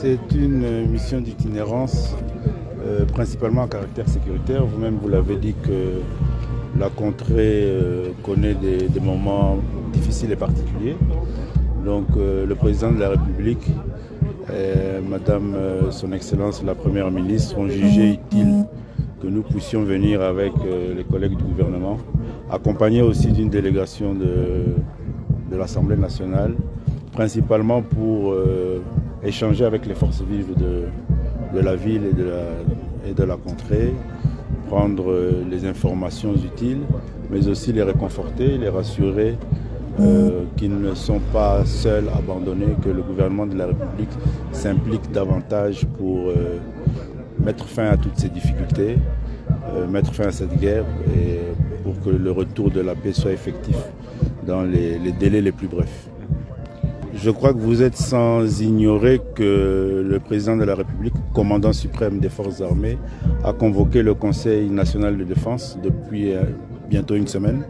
C'est une mission d'itinérance principalement à caractère sécuritaire. Vous-même, vous l'avez dit que la contrée connaît des moments difficiles et particuliers. Donc le président de la République et Madame Son Excellence la Première ministre ont jugé utile que nous puissions venir avec les collègues du gouvernement, accompagnés aussi d'une délégation de l'Assemblée nationale, principalement pour échanger avec les forces vives de la ville et de la contrée, prendre les informations utiles, mais aussi les réconforter, les rassurer qu'ils ne sont pas seuls, abandonnés, que le gouvernement de la République s'implique davantage pour mettre fin à toutes ces difficultés, mettre fin à cette guerre et pour que le retour de la paix soit effectif dans les délais les plus brefs. Je crois que vous êtes sans ignorer que le président de la République, commandant suprême des forces armées, a convoqué le Conseil national de défense depuis bientôt une semaine.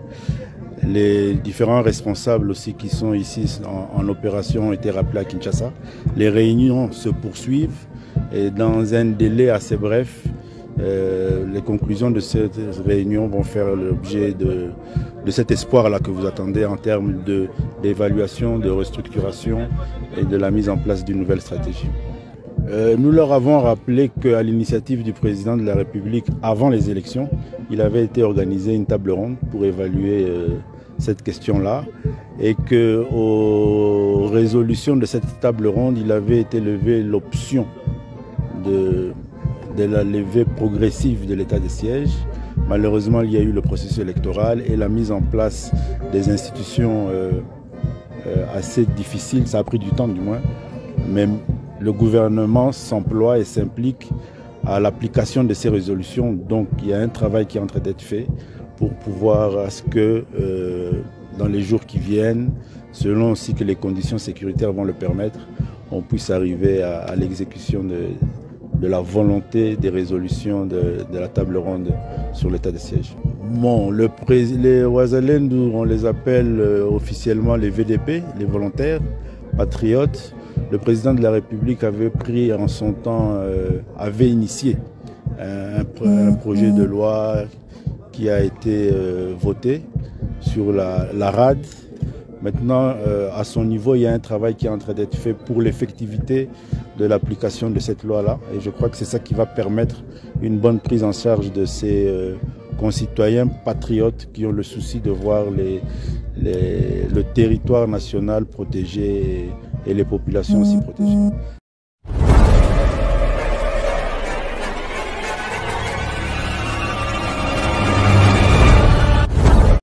Les différents responsables aussi qui sont ici en opération ont été rappelés à Kinshasa. Les réunions se poursuivent et dans un délai assez bref, les conclusions de cette réunion vont faire l'objet de cet espoir-là que vous attendez en termes d'évaluation, de restructuration et de la mise en place d'une nouvelle stratégie. Nous leur avons rappelé qu'à l'initiative du président de la République, avant les élections, il avait été organisé une table ronde pour évaluer cette question-là et qu'aux résolutions de cette table ronde, il avait été levé l'option de la levée progressive de l'état de siège. Malheureusement, il y a eu le processus électoral et la mise en place des institutions assez difficiles. Ça a pris du temps du moins, mais le gouvernement s'emploie et s'implique à l'application de ces résolutions. Donc il y a un travail qui est en train d'être fait pour pouvoir à ce que dans les jours qui viennent, selon aussi que les conditions sécuritaires vont le permettre, on puisse arriver à l'exécution de la volonté des résolutions de la table ronde sur l'état de siège. Bon, les Wazalendou, on les appelle officiellement les VDP, les volontaires, patriotes. Le président de la République avait pris en son temps, avait initié un projet de loi qui a été voté sur la RAD. Maintenant, à son niveau, il y a un travail qui est en train d'être fait pour l'effectivité de l'application de cette loi-là. Et je crois que c'est ça qui va permettre une bonne prise en charge de ces concitoyens patriotes qui ont le souci de voir le territoire national protégé et les populations aussi protégées.